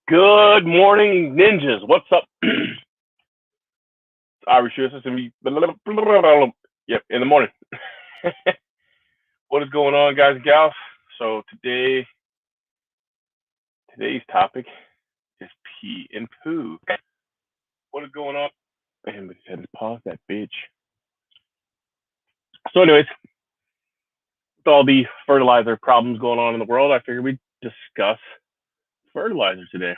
Good morning, ninjas. What's up? Irish system. Yep, in the morning. What is going on, guys and gals? So today's topic is pee and poo. What is going on? And we said, pause that bitch. So, anyways, with all the fertilizer problems going on in the world, I figured we'd discuss fertilizer today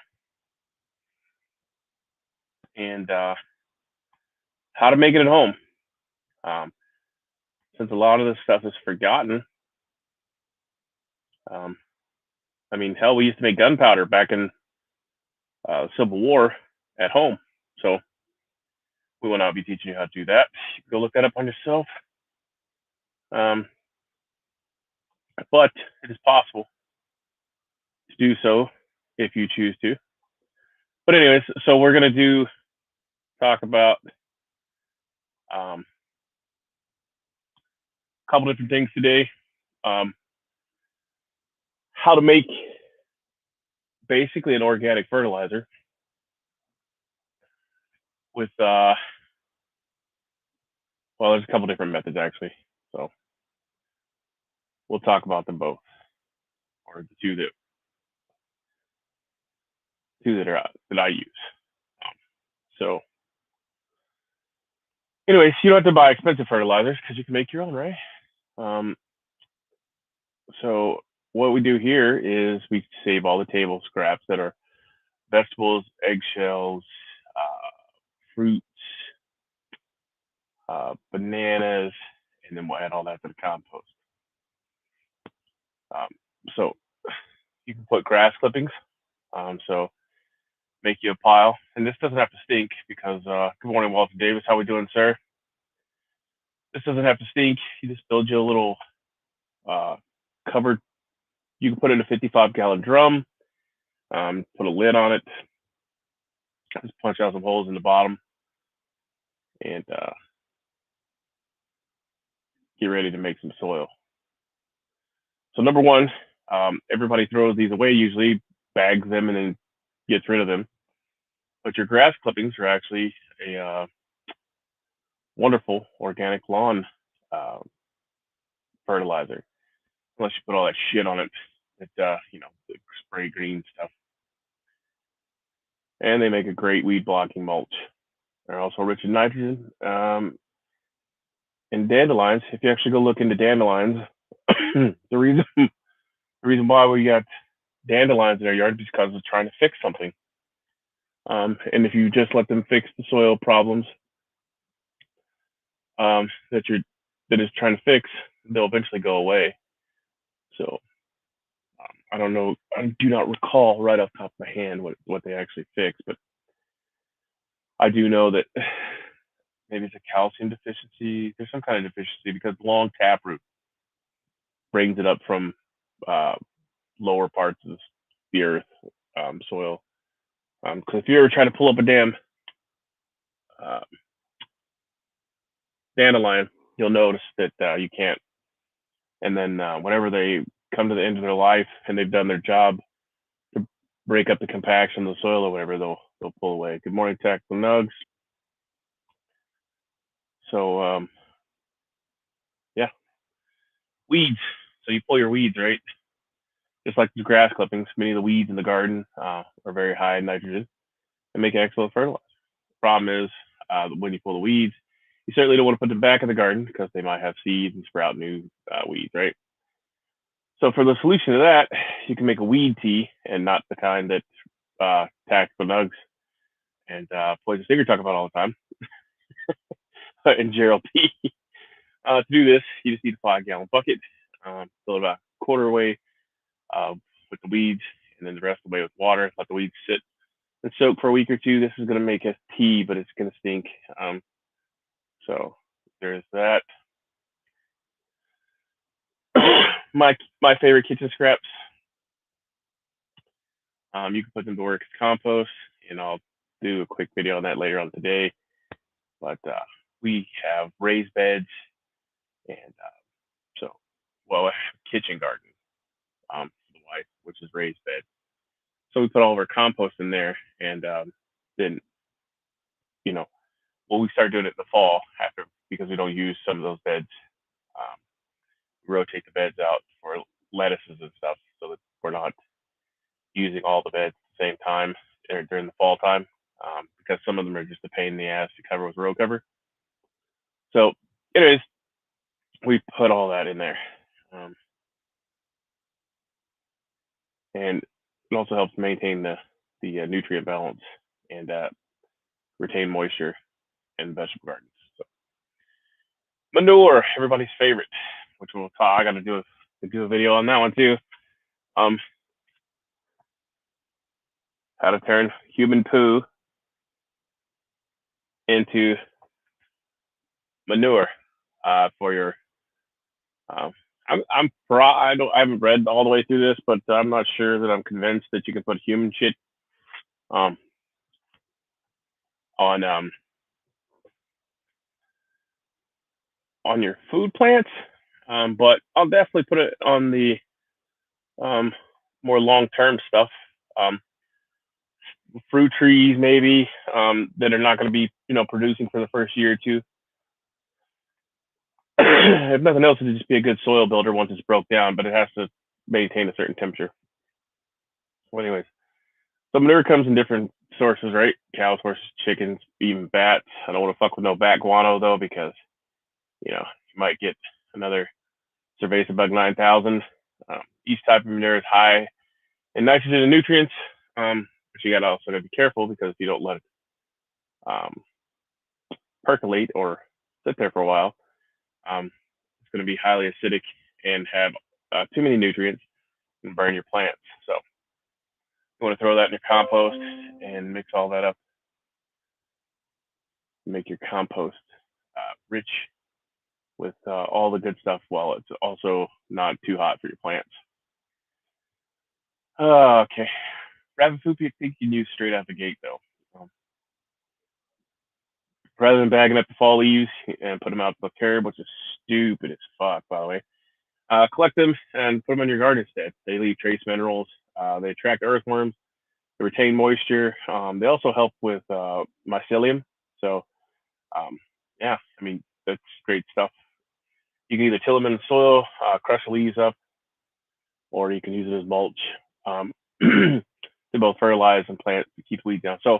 and how to make it at home. Since a lot of this stuff is forgotten, I mean, hell, we used to make gunpowder back in the Civil War at home. So we will not be teaching you how to do that. You can go look that up on yourself. But it is possible to do so if you choose to. But anyways, so we're going to talk about a couple different things today. How to make basically an organic fertilizer with, well, there's a couple different methods actually. So we'll talk about them both, or the two that I use. So anyways, you don't have to buy expensive fertilizers because you can make your own, right? So what we do here is we save all the table scraps that are vegetables, eggshells, fruits, bananas, and then we'll add all that to the compost. So you can put grass clippings. So make you a pile, and this doesn't have to stink because good morning, Walter Davis. How we doing, sir? This doesn't have to stink. You just build you a little covered. You can put it in a 55-gallon drum. Put a lid on it. Just punch out some holes in the bottom, and get ready to make some soil. So number one, everybody throws these away usually, bags them, and then gets rid of them. But your grass clippings are actually a wonderful organic lawn fertilizer, unless you put all that shit on it, that the spray green stuff. And they make a great weed blocking mulch. They're also rich in nitrogen. And dandelions, if you actually go look into dandelions, the reason why we got dandelions in our yard is because it's trying to fix something. And if you just let them fix the soil problems that is trying to fix, they'll eventually go away. So I don't know, I do not recall right off the top of my hand what they actually fix, but I do know that maybe it's a calcium deficiency. There's some kind of deficiency because long taproot brings it up from lower parts of the earth, soil. Because if you ever try to pull up a damn dandelion, you'll notice that you can't. And then whenever they come to the end of their life and they've done their job to break up the compaction of the soil or whatever, they'll pull away. Good morning, Tactical Nugs. So yeah, weeds. So you pull your weeds, right? Just like the grass clippings, many of the weeds in the garden are very high in nitrogen and make excellent fertilizer. The problem is when you pull the weeds, you certainly don't want to put them back in the garden because they might have seeds and sprout new weeds, right? So for the solution to that, you can make a weed tea, and not the kind that Tactical Nugs and Poison Stinger talk about all the time, and Gerald P. To do this, you just need a 5-gallon bucket, fill it about a quarter away with the weeds, and then the rest away with water. Let the weeds sit and soak for a week or two. This is going to make a tea, but it's going to stink. So there's that. my favorite kitchen scraps. You can put them to work as compost, and I'll do a quick video on that later on today. But we have raised beds, and a kitchen garden for the wife, which is raised bed. So we put all of our compost in there, and then you know, we start doing it in the fall after because we don't use some of those beds. Um, Rotate the beds out for lettuces and stuff, so that we're not using all the beds at the same time during the fall time, because some of them are just a pain in the ass to cover with row cover. So, anyways, we put all that in there, um, and it also helps maintain the nutrient balance and retain moisture in vegetable gardens. So, manure, everybody's favorite, which we'll talk. I got to do a video on that one too. Um, how to turn human poo into manure for your. Um, I haven't read all the way through this, but I'm not sure that I'm convinced that you can put human shit um, on on your food plants. But I'll definitely put it on the um, more long term stuff. Um, Fruit trees maybe that are not going to be producing for the first year or two. If nothing else, it'd just be a good soil builder once it's broke down, but it has to maintain a certain temperature. Well, anyways, so manure comes in different sources, right? Cows, horses, chickens, even bats. I don't want to fuck with no bat guano though, because you might get another cerveza bug 9000. Each type of manure is high in nitrogen and nutrients, but you gotta be careful because if you don't let it um, percolate or sit there for a while, it's going to be highly acidic and have too many nutrients and burn your plants. So you want to throw that in your compost and mix all that up, make your compost rich with all the good stuff while it's also not too hot for your plants. Okay. Rabbit poop, you think you can use straight out the gate though. Rather than bagging up the fall leaves and put them out the curb, which is stupid as fuck, by the way. Collect them and put them in your garden instead. They leave trace minerals. They attract earthworms. They retain moisture. They also help with mycelium. So, um, yeah, I mean, that's great stuff. You can either till them in the soil, crush the leaves up, or you can use it as mulch. They both fertilize and plant to keep weeds down. So,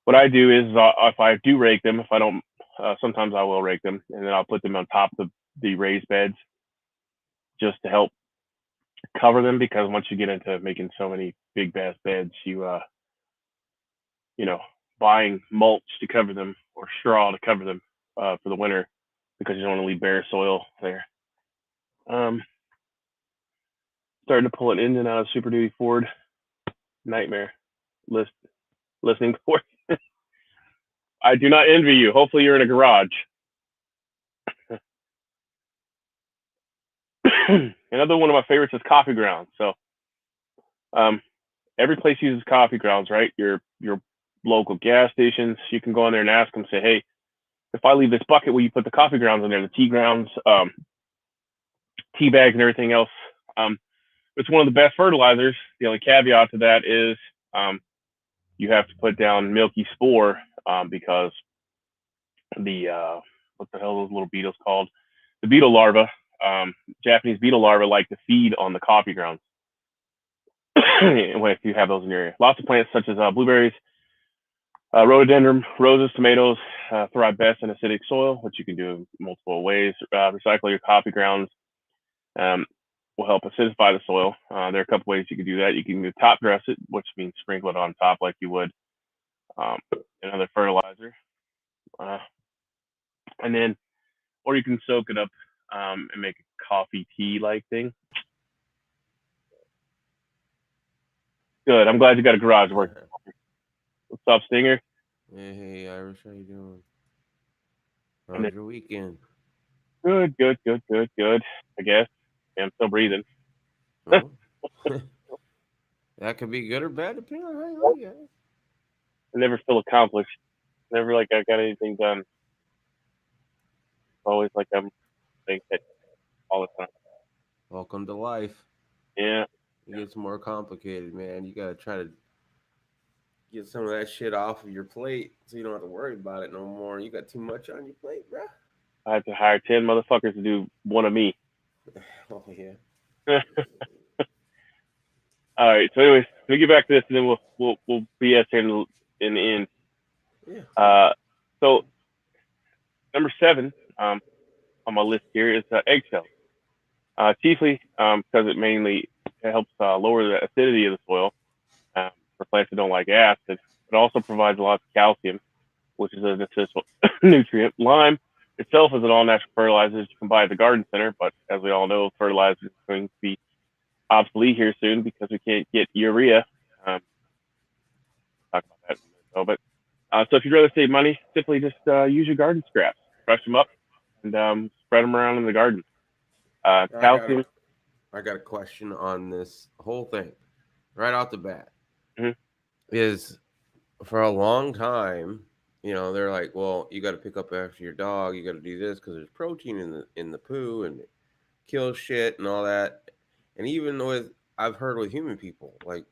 what I do is if I do rake them, if I don't, sometimes I will rake them, and then I'll put them on top of the raised beds just to help cover them, because once you get into making so many big bass beds, you know, buying mulch to cover them or straw to cover them for the winter, because you don't want to leave bare soil there. Um, Starting to pull an engine out of Super Duty Ford. Nightmare. Listening for. I do not envy you. Hopefully you're in a garage. Another one of my favorites is coffee grounds. So um, every place uses coffee grounds, right? Your local gas stations. You can go in there and ask them, say, hey, if I leave this bucket, will you put the coffee grounds in there, the tea grounds, tea bags, and everything else? It's one of the best fertilizers. The only caveat to that is you have to put down milky spore, because the what the hell are those little beetles called? The beetle larvae, Japanese beetle larvae, like to feed on the coffee grounds. If you have those in your area, lots of plants such as blueberries, rhododendron, roses, tomatoes thrive best in acidic soil, which you can do in multiple ways. Recycle your coffee grounds um, will help acidify the soil. There are a couple ways you can do that. You can top dress it, which means sprinkle it on top like you would another fertilizer, uh, and then, or you can soak it up and make a coffee tea like thing. Good. I'm glad you got a garage working. What's up, Stinger? Hey, Irish, how you doing? And How's then, your weekend? good, good, good, good, good. I guess. Yeah, I'm still breathing. I Oh, that could be good or bad depending on how you look at it. never feel accomplished. Never like I got anything done. Always like I'm being hit all the time. Welcome to life. Yeah. It gets more complicated, man. You gotta try to. get some of that shit off of your plate, so you don't have to worry about it no more. You got too much on your plate, bro. I have to hire 10 motherfuckers to do one of me. Oh yeah. All right. So, anyways, let me get back to this, and then we'll BS here in the end. Yeah. So number 7 on my list here is eggshells. Chiefly because it helps lower the acidity of the soil for plants that don't like acid. It also provides a lot of calcium, which is an essential nutrient. Lime itself is an all-natural fertilizer that you can buy at the garden center, but as we all know, fertilizer is going to be obsolete here soon because we can't get urea. Talk about that in a minute, but so if you'd rather save money, simply just use your garden scraps, brush them up, and spread them around in the garden. Calcium. I got a question on this whole thing right off the bat. Mm-hmm. Is for a long time, they're like, well, you got to pick up after your dog. You got to do this because there's protein in the poo and it kills shit and all that. And even I've heard with human people, like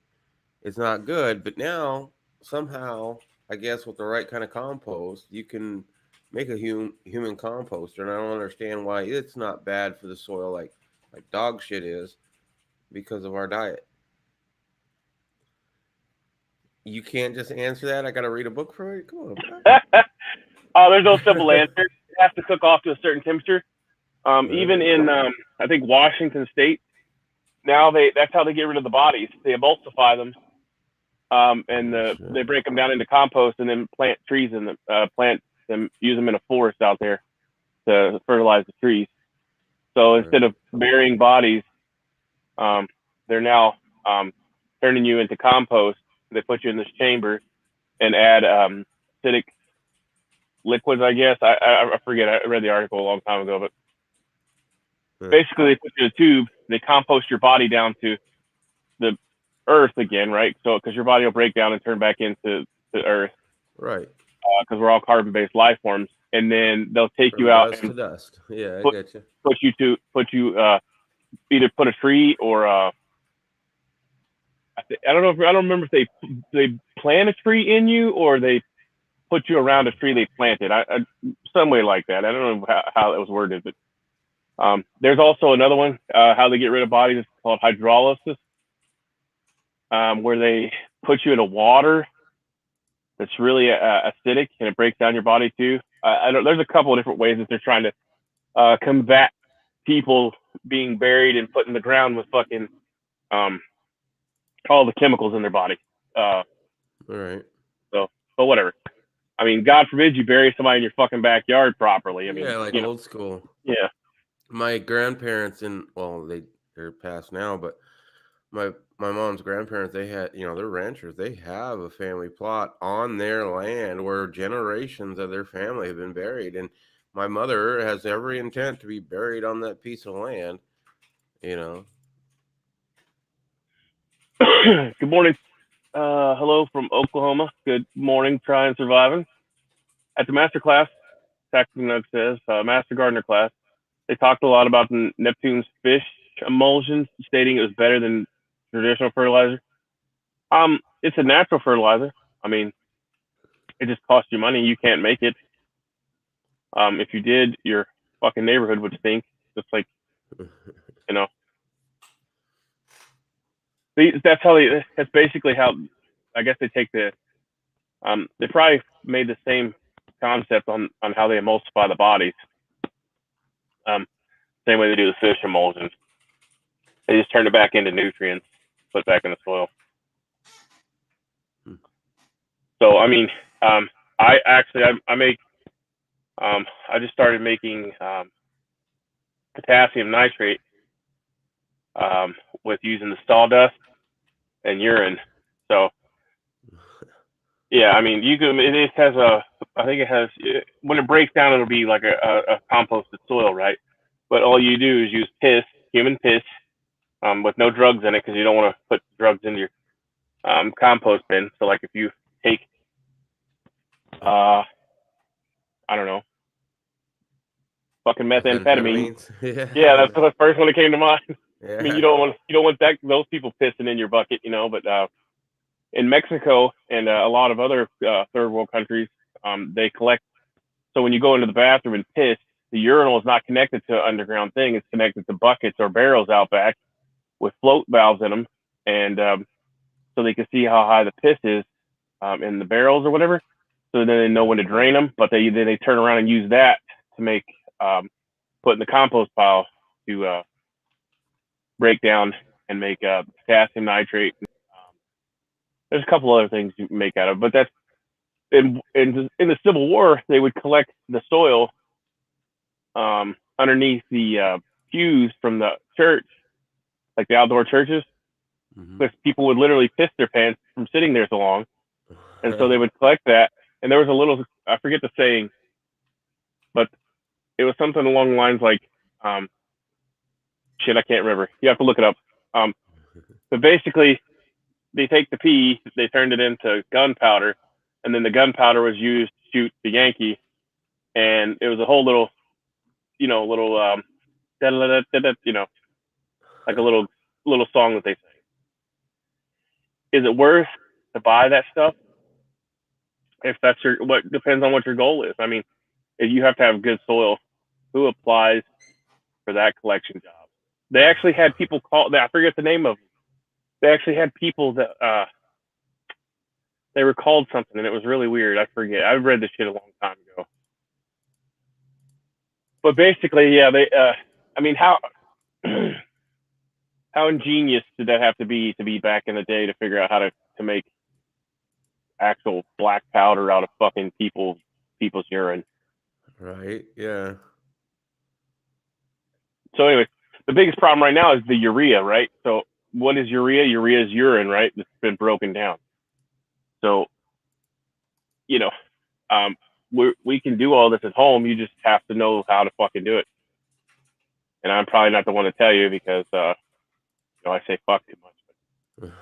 it's not good. But now somehow, I guess with the right kind of compost, you can make a human composter. And I don't understand why it's not bad for the soil like dog shit is because of our diet. You can't just answer that. I got to read a book for it. Come on, bro. There's no simple answer. It has to cook off to a certain temperature. Even in, I think Washington State, now that's how they get rid of the bodies. They emulsify them, and they break them down into compost, and then plant trees in them. Use them in a forest out there to fertilize the trees. So instead of burying bodies, they're now turning you into compost. They put you in this chamber and add acidic liquids, I guess. I forget. I read the article a long time ago, but basically they put you in a tube. They compost your body down to the earth again, right? So because your body will break down and turn back into the earth, right? Because we're all carbon-based life forms, and then they'll take you out and dust. Yeah, I get you. Put you either put a tree or I don't remember if they plant a tree in you or they put you around a tree they planted. Some way like that. I don't know how it was worded, but there's also another one, how they get rid of bodies. It's called hydrolysis, where they put you in a water that's really acidic and it breaks down your body too. There's a couple of different ways that they're trying to combat people being buried and put in the ground with fucking all the chemicals in their body. All right. So, but whatever. I mean, God forbid you bury somebody in your fucking backyard properly. I mean, like old school. Yeah. My grandparents they're passed now, but my mom's grandparents, they had, they're ranchers. They have a family plot on their land where generations of their family have been buried, and my mother has every intent to be buried on that piece of land. Good morning. Hello from Oklahoma. Good morning. Trying surviving. At the master class, Tactical Note says, Master Gardener class, they talked a lot about the Neptune's fish emulsions, stating it was better than traditional fertilizer. It's a natural fertilizer. I mean, it just costs you money. You can't make it. If you did, your fucking neighborhood would stink. Just like, that's basically how, I guess they take they probably made the same concept on how they emulsify the bodies. Same way they do the fish emulsions. They just turn it back into nutrients, put back in the soil. So, I mean, I make, I just started making potassium nitrate with using the sawdust and urine. So, yeah, I mean, it has when it breaks down, it'll be like a composted soil, right? But all you do is use human piss, with no drugs in it, because you don't want to put drugs in your compost bin. So, like, if you take, I don't know, fucking methamphetamine. Yeah, that's the first one that came to mind. Yeah. I mean, you don't want those people pissing in your bucket, but in Mexico and a lot of other third world countries, they collect. So when you go into the bathroom and piss, the urinal is not connected to an underground thing. It's connected to buckets or barrels out back with float valves in them, and so they can see how high the piss is in the barrels or whatever. So then they know when to drain them. But then they turn around and use that to make put in the compost pile to break down and make potassium nitrate. There's a couple other things you can make out of, but that's in the Civil War, they would collect the soil underneath the pews from the church, like the outdoor churches, because people would literally piss their pants from sitting there so long, and so they would collect that. And there was a little, I forget the saying, but it was something along the lines like, shit, I can't remember. You have to look it up. But basically, they take the pee, they turned it into gunpowder, and then the gunpowder was used to shoot the Yankee, and it was a whole little, little, like a little song that they sing. Is it worth to buy that stuff? If that's what depends on what your goal is. I mean, if you have to have good soil, who applies for that collection job? They actually had people call. I forget the name of them. They actually had people that they were called something, and it was really weird. I forget. I read this shit a long time ago. But basically, yeah, they. I mean, how ingenious did that have to be back in the day to figure out how to make actual black powder out of fucking people's urine? Right. Yeah. So anyway, the biggest problem right now is the urea, right? So what is urea? Urea is urine, right? It's been broken down. So, we can do all this at home. You just have to know how to fucking do it. And I'm probably not the one to tell you because, I say fuck too much. But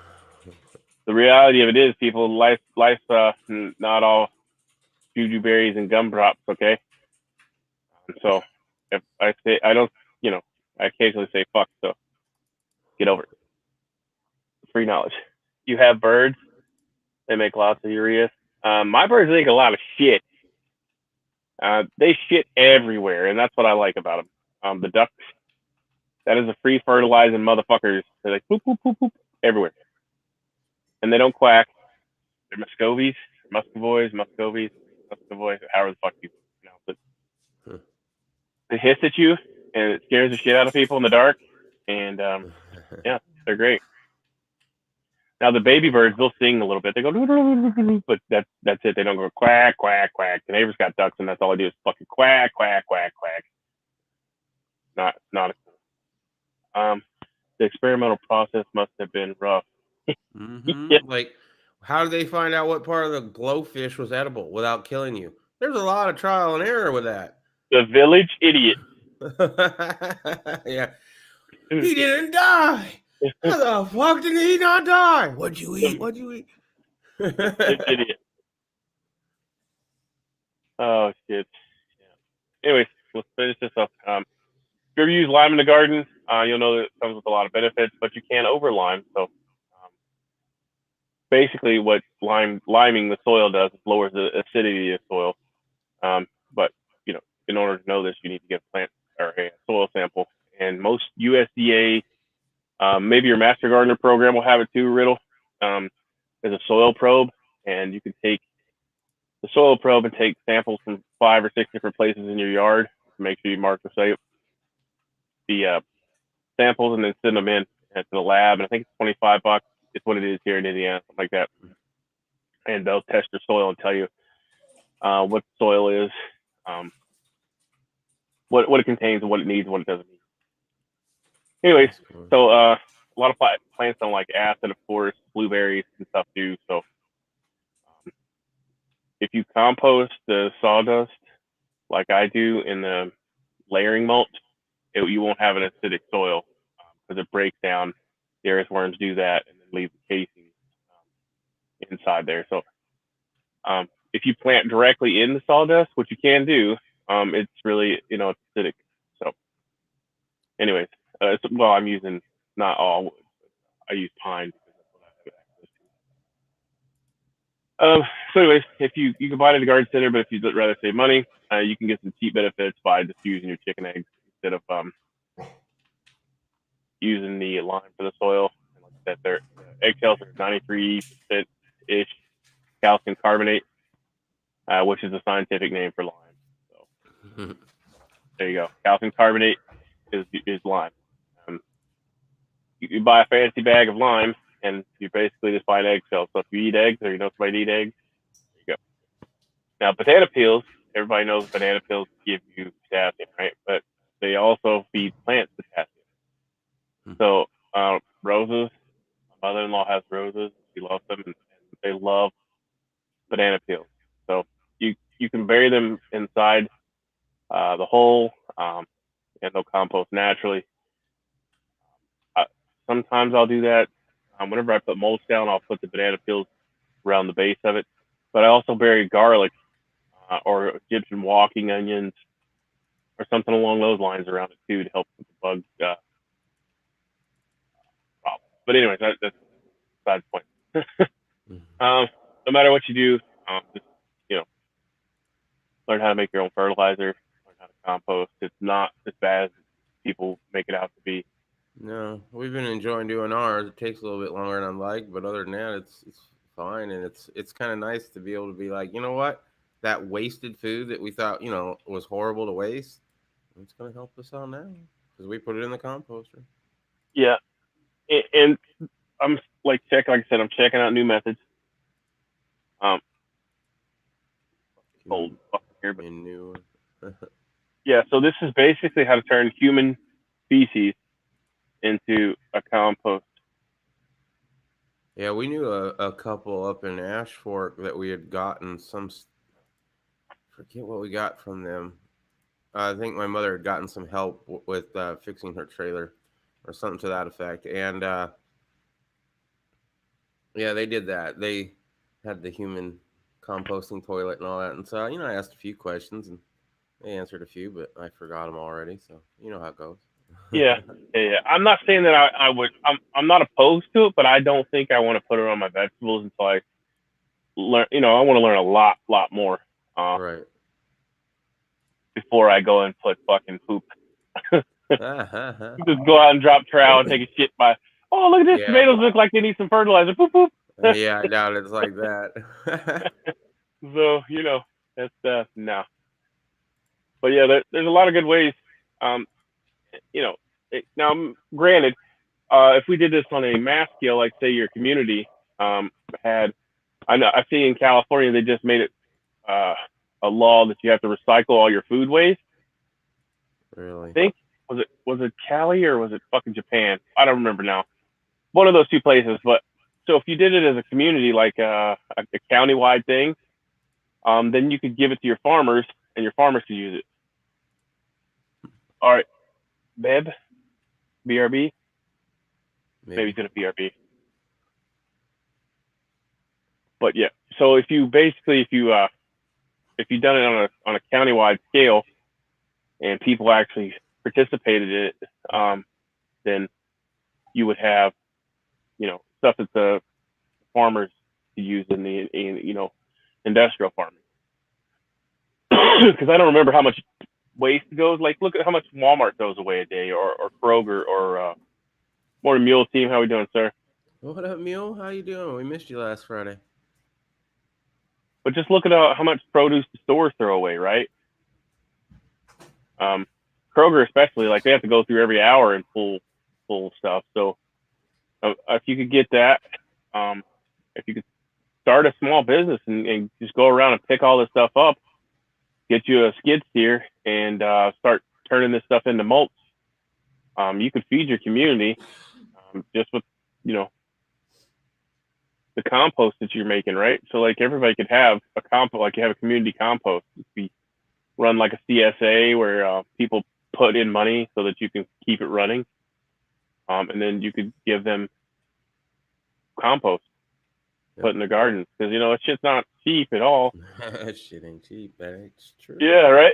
the reality of it is, people, life's not all juju berries and gumdrops, okay? And so if I say, I don't, I occasionally say fuck, so get over it. Free knowledge. You have birds, they make lots of urea. My birds make a lot of shit. They shit everywhere, and that's what I like about them. The ducks, that is a free fertilizing motherfuckers. They're like poop, poop, poop, poop everywhere, and they don't quack. They're Muscovies, Muscovoys, however the fuck you pronounce it. They hiss at you, and it scares the shit out of people in the dark. And yeah, they're great. Now the baby birds, they'll sing a little bit. They go, but that's it. They don't go quack, quack, quack. The neighbor's got ducks, and that's all I do is fucking quack, quack, quack, quack. Not a cool. The experimental process must have been rough. Yeah. Like, how did they find out what part of the glowfish was edible without killing you? There's a lot of trial and error with that. The village idiot. Yeah. He didn't die. How the fuck did he not die? What'd you eat? Idiot. Oh shit. Yeah. Anyways, let's finish this up. If you ever use lime in the garden, you'll know that it comes with a lot of benefits, but you can't over lime. So basically, what liming the soil does is lowers the acidity of the soil. But in order to know this, you need to get a plant or a soil sample. And most USDA, maybe your Master Gardener program will have it too, Riddle. There's a soil probe, and you can take the soil probe and take samples from 5 or 6 different places in your yard. Make sure you mark the samples and then send them in to the lab. And I think it's $25. It's what it is here in Indiana, something like that. And they'll test your soil and tell you what the soil is, what it contains, and what it needs, and what it doesn't need. Anyways, so a lot of plants don't like acid, of course, blueberries and stuff do. So if you compost the sawdust like I do in the layering mulch, you won't have an acidic soil because it breaks down. The earthworms do that and then leave the casing inside there. So if you plant directly in the sawdust, which you can do, it's really, it's acidic. So anyways, I'm using not all wood. I use pine because that's what I have access So anyways, if you can buy it at a garden center, but if you'd rather save money, you can get some cheap benefits by just using your chicken eggs instead of using the lime for the soil. And like I said, the eggshells are 93% ish calcium carbonate, which is a scientific name for lime. So there you go. Calcium carbonate is lime. You buy a fancy bag of lime, and you basically just buy an eggshell. So if you eat eggs, or you know somebody eat eggs, there you go. Now banana peels, everybody knows banana peels give you potassium, right? But they also feed plants potassium. So roses, my mother-in-law has roses. She loves them, and they love banana peels. So you can bury them inside the hole, and they'll compost naturally. Sometimes I'll do that. Whenever I put mulch down, I'll put the banana peels around the base of it. But I also bury garlic or Egyptian walking onions or something along those lines around it too to help with the bug problem. But anyways, that's beside the point. No matter what you do, just learn how to make your own fertilizer, learn how to compost. It's not as bad as people make it out to be. No, we've been enjoying doing ours. It takes a little bit longer than I like, but other than that, it's fine, and it's kind of nice to be able to be like, you know what, that wasted food that we thought was horrible to waste, it's gonna help us out now because we put it in the composter. Yeah, and I'm like I said, I'm checking out new methods. Cold here, but Manure. yeah. So this is basically how to turn human feces into a compost. Yeah, we knew a couple up in Ash Fork that we had gotten forget what we got from them. I think my mother had gotten some help with fixing her trailer or something to that effect. And yeah, they did that. They had the human composting toilet and all that. And so, I asked a few questions and they answered a few, but I forgot them already. So, you know how it goes. Yeah. I'm not saying that I would. I'm not opposed to it, but I don't think I want to put it on my vegetables until I learn. I want to learn a lot more Right. before I go and put fucking poop. Just go out and drop trowel and take a shit by. Oh, look at this! Yeah. Tomatoes look like they need some fertilizer. Poop poop. Yeah, I doubt it's like that. So that's no. But yeah, there's a lot of good ways. Now, granted, if we did this on a mass scale, like say your community had, I see in California they just made it a law that you have to recycle all your food waste. Really? I think was it Cali or was it fucking Japan? I don't remember now. One of those two places. But so if you did it as a community, like a county-wide thing, then you could give it to your farmers, and your farmers could use it. All right, Beb, BRB. Maybe it's gonna BRB. But yeah, so if you done it on a county-wide scale, and people actually participated in it, then you would have stuff that the farmers use in the industrial farming. Because I don't remember how much waste goes. Like, look at how much Walmart throws away a day, or Kroger, or Morning Mule Team. How we doing, sir? What up, Mule? How you doing? We missed you last Friday. But just look at how much produce the stores throw away, right? Kroger especially, like they have to go through every hour and pull stuff. So if you could get that, if you could start a small business and just go around and pick all this stuff up, get you a skid steer and start turning this stuff into mulch. You could feed your community just with the compost that you're making, right? So like everybody could have a compost, like you have a community compost. It'd be run like a CSA where people put in money so that you can keep it running, and then you could give them compost, put in the gardens, because it's just not cheap at all. That shit ain't cheap. That's true. Yeah, right.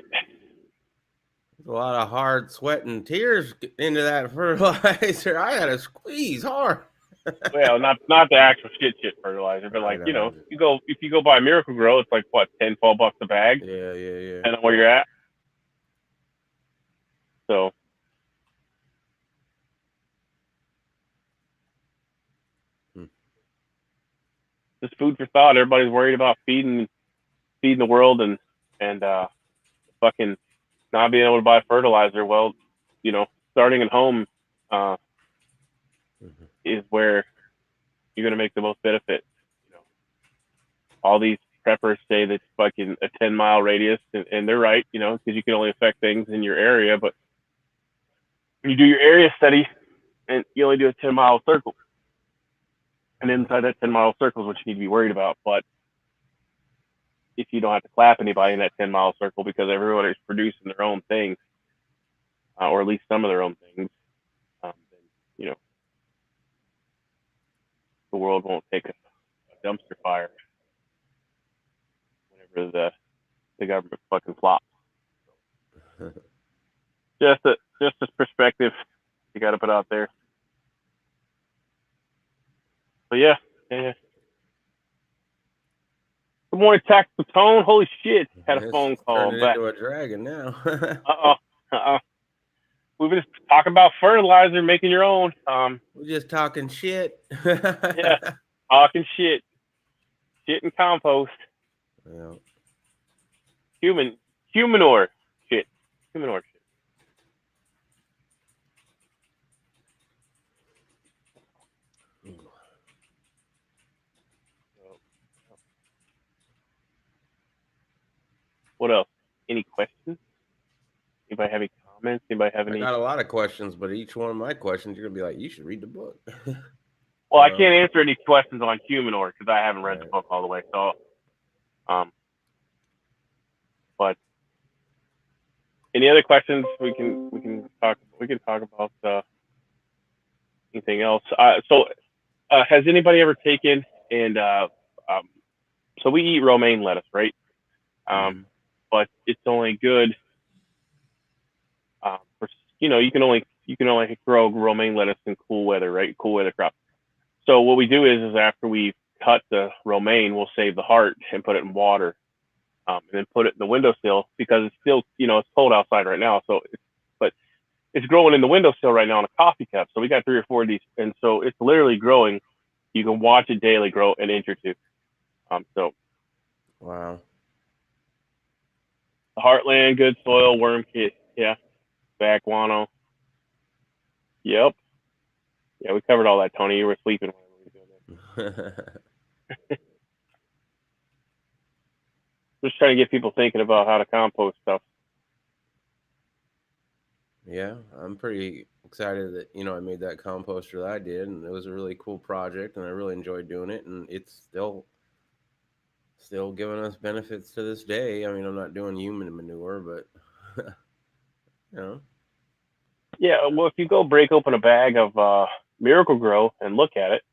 There's a lot of hard sweat and tears into that fertilizer. I had to squeeze hard. Well, not the actual shit fertilizer, but I like, know. if you go buy Miracle Grow, it's like what, 10, 12 bucks a bag, Yeah. depending on where you're at. So just food for thought. Everybody's worried about feeding the world and fucking not being able to buy fertilizer. Well, starting at home is where you're gonna make the most benefit. All these preppers say that fucking a 10-mile radius, and they're right, because you can only affect things in your area. But when you do your area study, and you only do a 10-mile circle, and inside that 10-mile circle is what you need to be worried about. But if you don't have to clap anybody in that 10-mile circle because everyone is producing their own things, or at least some of their own things, then the world won't take a dumpster fire whenever the government fucking flops. Just a perspective you got to put out there. But yeah. Good morning, Tactical Tone. Holy shit, had a phone call. Turning into a dragon now. We've been talking about fertilizer, making your own. We're just talking shit. Yeah, talking shit and compost. Yeah. Humanure shit. Humanure shit. What else? Any questions? Anybody have any comments? Anybody have any? I got a lot of questions, but each one of my questions, you're gonna be like, you should read the book. Well, I can't answer any questions on Humanure because I haven't read the book all the way. So, but any other questions? We can talk about anything else. Has anybody ever taken and so we eat romaine lettuce, right? But it's only good for you can only grow romaine lettuce in cool weather, right? Cool weather crop. So what we do is after we cut the romaine, we'll save the heart and put it in water, and then put it in the windowsill because it's still it's cold outside right now. So it's growing in the windowsill right now in a coffee cup. So we got 3 or 4 of these, and so it's literally growing. You can watch it daily grow an inch or two. So wow. The Heartland, good soil, worm kit, yeah, back guano. Yep. Yeah, we covered all that, Tony. You were sleeping when we were doing that. Just trying to get people thinking about how to compost stuff. Yeah, I'm pretty excited that I made that composter that I did, and it was a really cool project, and I really enjoyed doing it, and it's still giving us benefits to this day. I mean, I'm not doing human manure, but Yeah, well, if you go break open a bag of Miracle Grow and look at it,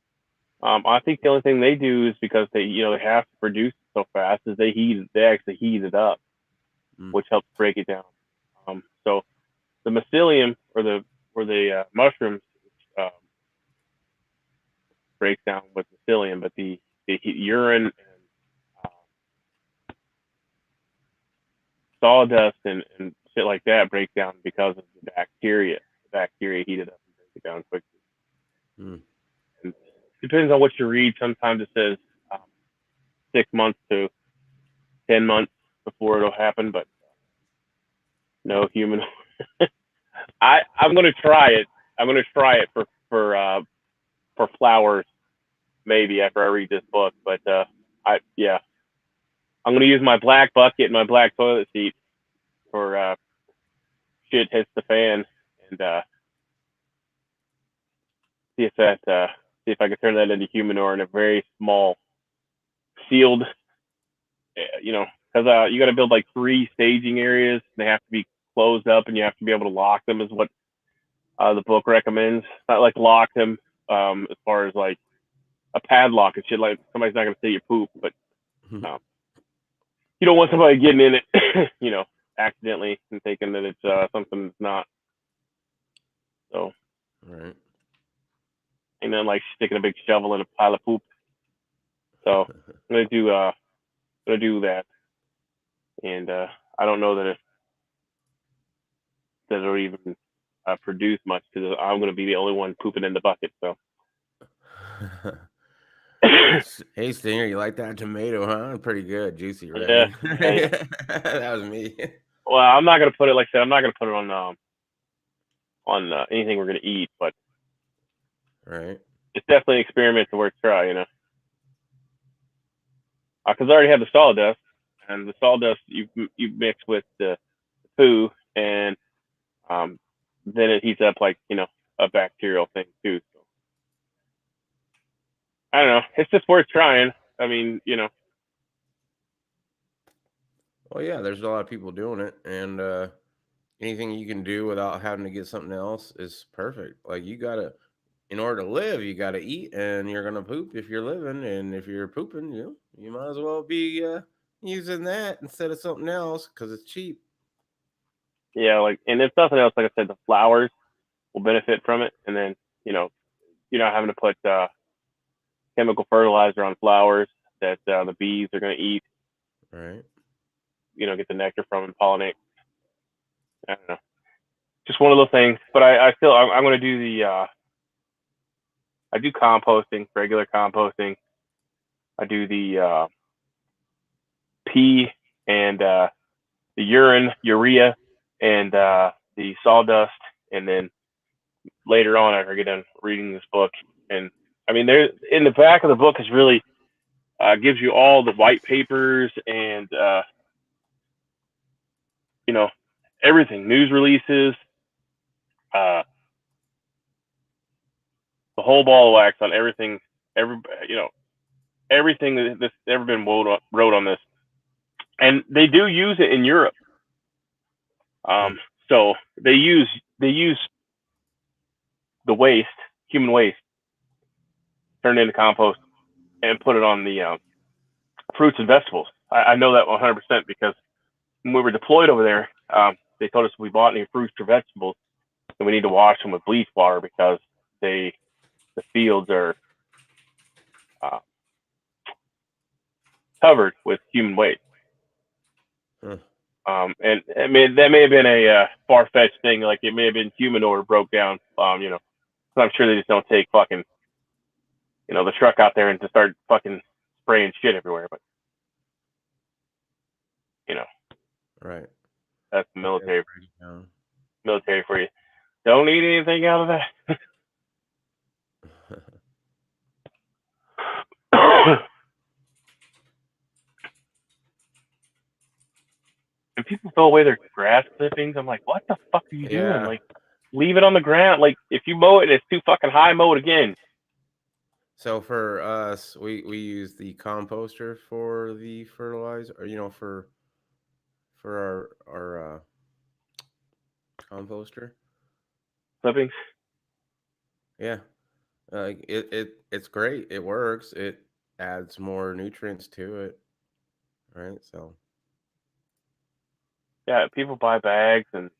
I think the only thing they do is because they have to produce it so fast is they actually heat it up, which helps break it down. So the mycelium or the mushrooms breaks down with mycelium, but the urine and sawdust and shit like that break down because of the bacteria. The bacteria heat it up and break it down quickly. And it depends on what you read. Sometimes it says 6 months to 10 months before it'll happen, but no human. I'm gonna try it. I'm gonna try it for flowers maybe after I read this book. But I'm gonna use my black bucket and my black toilet seat for shit hits the fan and see if I can turn that into humanure in a very small sealed, because you got to build like 3 staging areas. And they have to be closed up, and you have to be able to lock them, is what the book recommends. Not like lock them as far as like a padlock and shit. Like somebody's not gonna see your poop, but you don't want somebody getting in it, accidentally and thinking that it's something that's not. So, right. then like sticking a big shovel in a pile of poop. So I'm gonna do that, and I don't know that it'll even produce much because I'm gonna be the only one pooping in the bucket. So Hey, Stinger, you like that tomato, huh? Pretty good, juicy yeah, red. hey, That was me. well, I'm not gonna put it like I said. I'm not gonna put it on anything we're gonna eat, but Right. it's definitely an experiment worth try. You know, because I already have the sawdust, and the sawdust you mix with the poo, and um, then it heats up like a bacterial thing too. So I don't know. It's just worth trying. I mean, Well, yeah, there's a lot of people doing it, and anything you can do without having to get something else is perfect. Like you gotta, in order to live, you gotta eat, and you're gonna poop if you're living, and if you're pooping, you might as well be using that instead of something else because it's cheap. yeah, like, and if nothing else, like I said, the flowers will benefit from it, and then you're not having to put chemical fertilizer on flowers that the bees are going to eat. Right. Get the nectar from and pollinate. I don't know, just one of those things. But I still I'm going to do I do composting, regular composting. I do the pee and the urine, urea, and the sawdust, and then later on after I get done reading this book, and I mean there in the back of the book is really gives you all the white papers and you know everything, news releases, uh, the whole ball of wax on everything, every everything that's ever been wrote on this, and they do use it in Europe. Hmm. So they use the waste, human waste, turn it into compost and put it on the fruits and vegetables. I know that 100% because when we were deployed over there, they told us if we bought any fruits or vegetables, then we need to wash them with bleach water because the fields are uh, covered with human waste. Huh. And I mean that may have been a far fetched thing, like it may have been human order broke down. So I'm sure they just don't take fucking the truck out there and just start fucking spraying shit everywhere. But you know Right. that's the Yeah, it's pretty down. military for you. Don't eat anything out of that. And people throw away their grass clippings. I'm like, what the fuck are you doing? Yeah. Like, leave it on the ground. Like, if you mow it and it's too fucking high, mow it again. So for us, we use the composter for the fertilizer, or for our composter. Clippings. Yeah, it's great. It works. It adds more nutrients to it, right? So Yeah, people buy bags and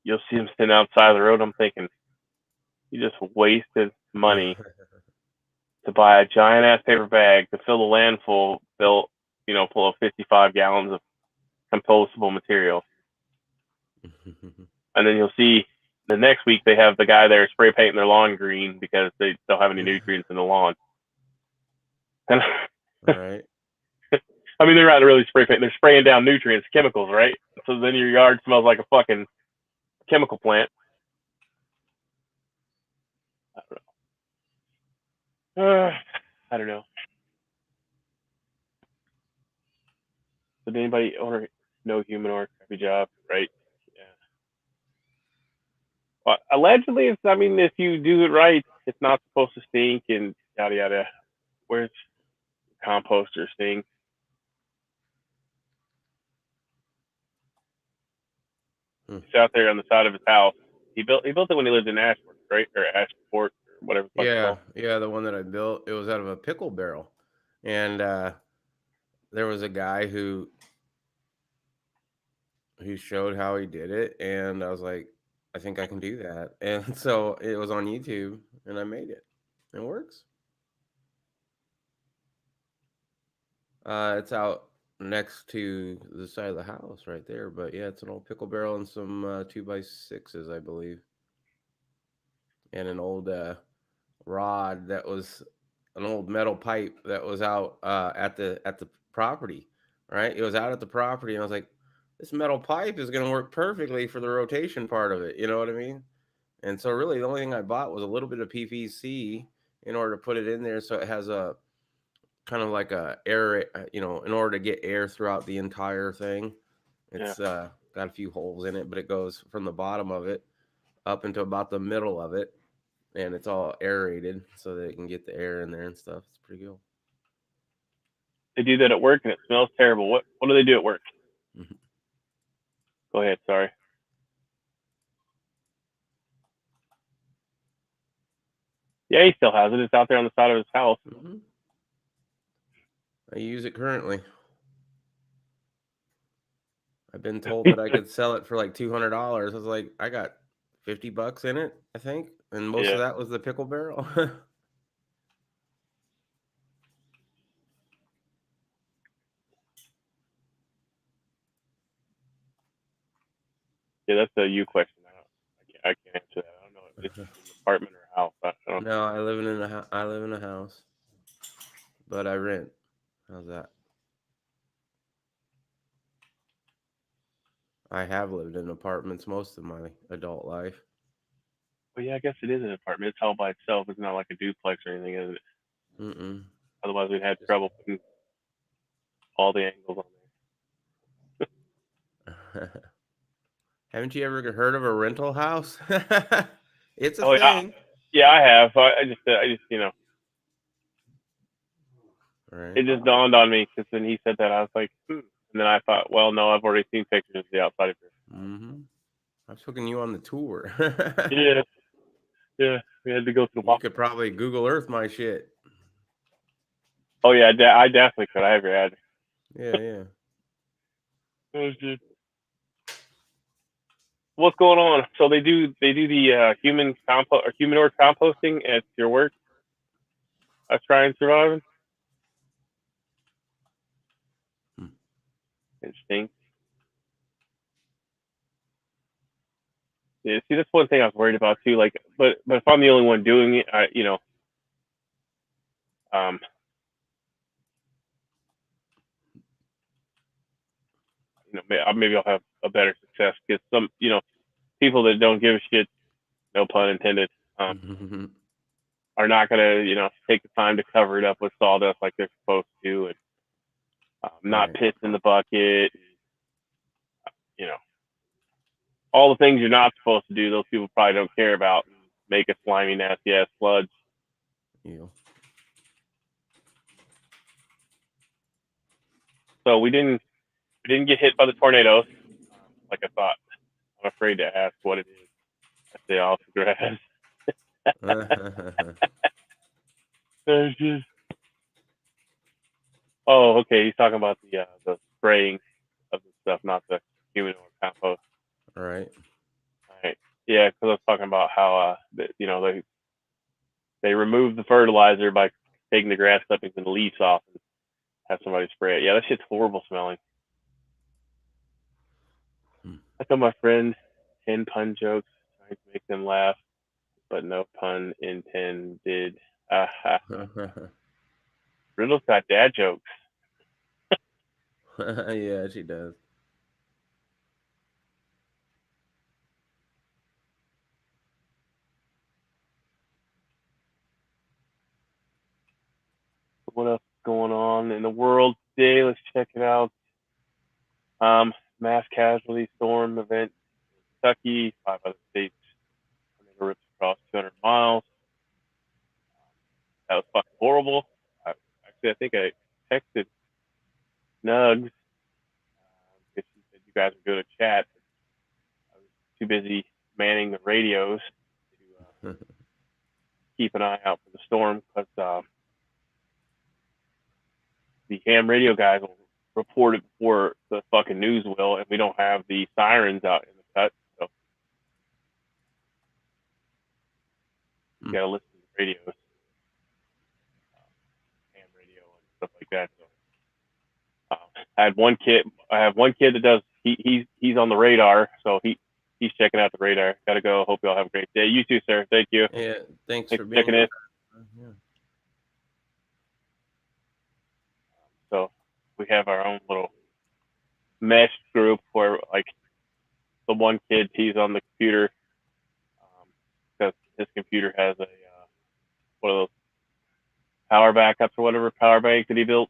you'll see them sitting outside the road. I'm thinking, you just wasted money to buy a giant ass paper bag to fill the landfill, full of 55 gallons of compostable material. And then you'll see the next week they have the guy there spray painting their lawn green because they don't have any nutrients in the lawn. And right. I mean, they're not really spray painting; they're spraying down nutrients, chemicals, right? So then your yard smells like a fucking chemical plant. I don't know. I don't know. Did anybody owner no human or crappy job, right? Yeah. Well, allegedly, it's. I mean, if you do it right, it's not supposed to stink and yada yada. Where's composter stink? Hmm. It's out there on the side of his house. He built it when he lived in Ashford, right, or Ashford, or whatever the fuck it's Yeah, called. yeah. The one that I built, it was out of a pickle barrel, and there was a guy who showed how he did it, and I was like, I think I can do that, and so it was on YouTube, and I made it. It works. It's out next to the side of the house right there. But yeah, it's an old pickle barrel and some 2x6s, I believe, and an old rod that was an old metal pipe that was out at the property. Right, it was out at the property, and I was like, this metal pipe is going to work perfectly for the rotation part of it. You know what I mean? And so really, the only thing I bought was a little bit of PVC in order to put it in there, so it has a kind of like a air, in order to get air throughout the entire thing. It's got a few holes in it, but it goes from the bottom of it up into about the middle of it, and it's all aerated so that it can get the air in there and stuff. It's pretty cool. They do that at work, and it smells terrible. What do they do at work? Mm-hmm. Go ahead. Sorry. Yeah, he still has it. It's out there on the side of his house. Mm-hmm. I use it currently. I've been told that I could sell it for like $200. I was like, I got $50 in it, I think, and most of that was the pickle barrel. Yeah, that's a you question. I can't answer that. I don't know if it's an apartment or a house. I don't know. No, I live in a house, but I rent. How's that? I have lived in apartments most of my adult life. Well, yeah, I guess it is an apartment. It's all by itself. It's not like a duplex or anything, is it? Mm-mm. Otherwise, we'd have trouble putting all the angles on Haven't you ever heard of a rental house? It's a there. Oh, thing. yeah, I have. I just, Right. it just dawned on me because when he said that, I was like, And then I thought, well, no, I've already seen pictures of the outside of here. Mm-hmm. I've taken you on the tour. Yeah, yeah. We had to go to the You walk. could probably Google Earth my shit. Oh yeah, I definitely could. I have your address. Yeah. That was good. What's going on? So they do the human compost or humanoid composting at your work. I try and survive. Hmm. Interesting. Yeah, see, that's one thing I was worried about too. Like, but if I'm the only one doing it, um, maybe I'll have a better success because some, people that don't give a shit, no pun intended, are not gonna, take the time to cover it up with sawdust like they're supposed to, and not Right. piss in the bucket, you know, all the things you're not supposed to do. Those people probably don't care about. And make a slimy, nasty ass sludge. You. So we didn't get hit by the tornadoes like I thought. I'm afraid to ask what it is. I say off the grass. There's just okay. He's talking about the spraying of the stuff, not the human or compost. Right. All right. Yeah, because I was talking about how they remove the fertilizer by taking the grass clippings and the leaves off and have somebody spray it. Yeah, that shit's horrible smelling. I tell my friend 10 pun jokes, trying to make them laugh, but no pun intended. Riddle's got dad jokes. Yeah, she does. What else is going on in the world today? Let's check it out. Mass casualty storm event in Kentucky, 5 other states. Tornado rips across 200 miles. That was fucking horrible. I think I texted Nugs because she said you guys were doing a chat. I was too busy manning the radios to keep an eye out for the storm because the ham radio guys will report it before the fucking news will, and we don't have the sirens out in the cut, so you gotta listen to the radios. stuff like that. So, I have one kid that does. He's on the radar, so he's checking out the radar. Gotta go. Hope y'all have a great day. You too, sir. Thank you. Yeah, thanks for checking in. Yeah. So we have our own little mesh group where, like, the one kid, he's on the computer because his computer has a one of those power backups or whatever, power bank that he built.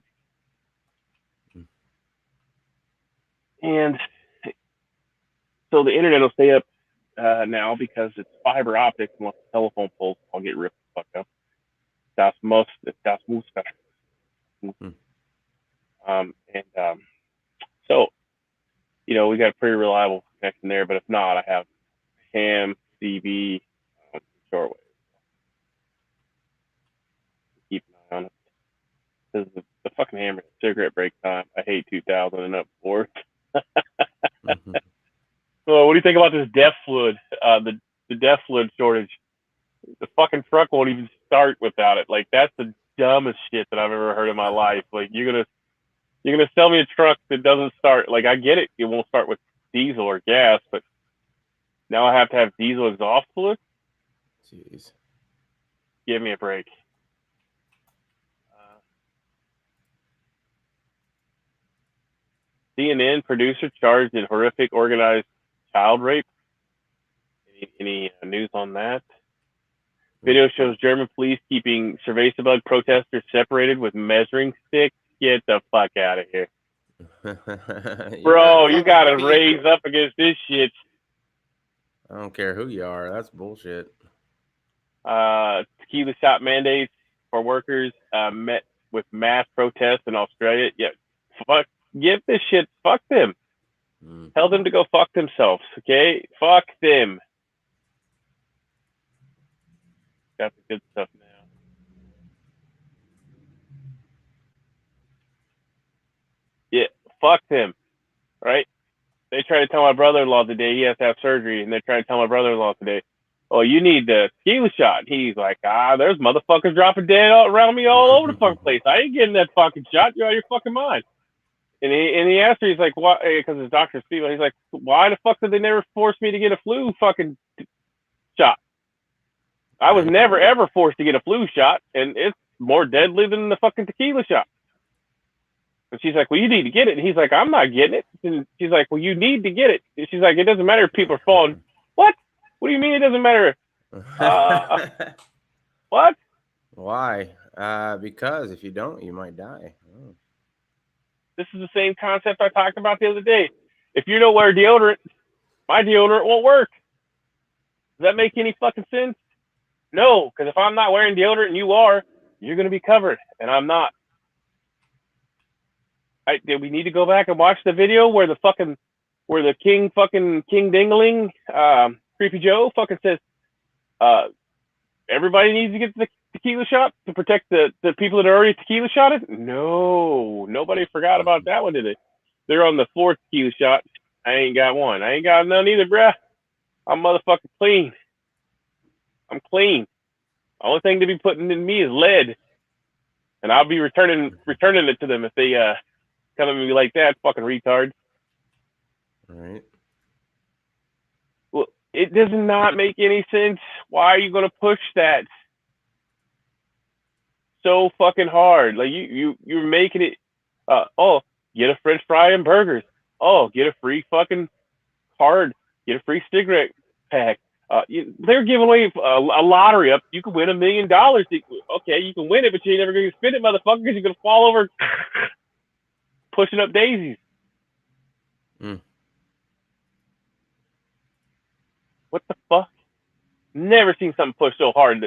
And so the internet will stay up now because it's fiber optics. Unless the telephone poles all get ripped the fuck up. Das muss so, we got a pretty reliable connection there. But if not, I have ham, CB, shortwave. Keep an eye on it. This is the fucking hammer cigarette break time. I hate 2000 and up for. So what do you think about this DEF fluid? The DEF fluid shortage. The fucking truck won't even start without it. Like, that's the dumbest shit that I've ever heard in my life. Like, you're gonna sell me a truck that doesn't start. Like, I get it, it won't start with diesel or gas, but now I have to have diesel exhaust fluid. Jeez, give me a break. CNN producer charged in horrific organized child rape. Any news on that? Video shows German police keeping cerveza protesters separated with measuring sticks. Get the fuck out of here. Bro, you gotta raise up against this shit. I don't care who you are. That's bullshit. Tequila shot mandates for workers met with mass protests in Australia. Yeah, fuck. Give this shit. Fuck them. Tell them to go fuck themselves. Okay, fuck them. Got the good stuff now. Yeah, fuck them. Right? They try to tell my brother-in-law today he has to have surgery, and they're trying to tell my brother-in-law today, oh, you need the tequila shot. He's like, there's motherfuckers dropping dead around me all over the fucking place. I ain't getting that fucking shot. You're out of your fucking mind. And he asked her, he's like, why? Because his doctor's female. He's like, why the fuck did they never force me to get a flu fucking shot? I was never, ever forced to get a flu shot, and it's more deadly than the fucking tequila shot. And she's like, well, you need to get it. And he's like, I'm not getting it. And she's like, well, you need to get it. And she's like, it doesn't matter if people are falling. What? What do you mean it doesn't matter? What? Why? Because if you don't, you might die. Oh. This is the same concept I talked about the other day. If you don't wear deodorant, my deodorant won't work. Does that make any fucking sense? No, because if I'm not wearing deodorant and you are, you're going to be covered, and I'm not. We need to go back and watch the video where the king Dingling, Creepy Joe fucking says, everybody needs to get the tequila shot to protect the people that are already tequila shotted? No, nobody forgot about that one, did they? They're on the 4th tequila shot. I ain't got one. I ain't got none either, bruh. I'm motherfucking clean. I'm clean. The only thing to be putting in me is lead. And I'll be returning it to them if they come at me like that, fucking retard. Right. Well, it does not make any sense. Why are you going to push that so fucking hard? Like, you're making it, get a French fry and burgers. Oh, get a free fucking card. Get a free cigarette pack. They're giving away a lottery up. You can win $1 million. Okay, you can win it, but you ain't never going to spend it, motherfucker, because you're going to fall over pushing up daisies. What the fuck? Never seen something pushed so hard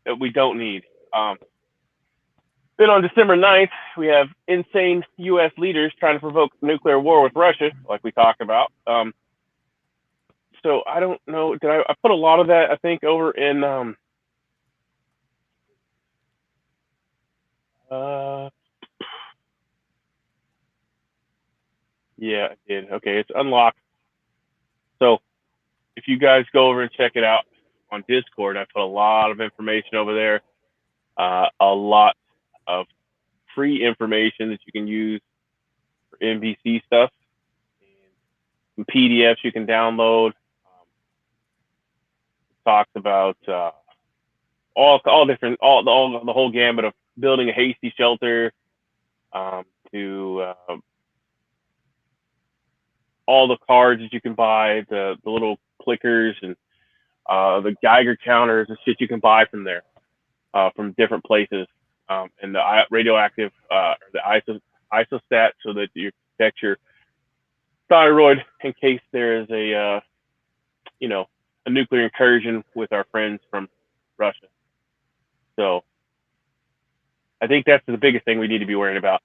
that we don't need. Then on December 9th, we have insane U.S. leaders trying to provoke nuclear war with Russia, like we talked about. So I don't know. Did I put a lot of that, I think, over in yeah, I did. Okay, it's unlocked. So if you guys go over and check it out on Discord, I put a lot of information over there. A lot of free information that you can use for NVC stuff, and some PDFs you can download. Talks about all different, all the whole gambit of building a hasty shelter, to all the cards that you can buy, the little clickers and the Geiger counters and shit you can buy from there, from different places, and the radioactive, the isostat, so that you protect your thyroid in case there is a a nuclear incursion with our friends from Russia. So I think that's the biggest thing we need to be worrying about,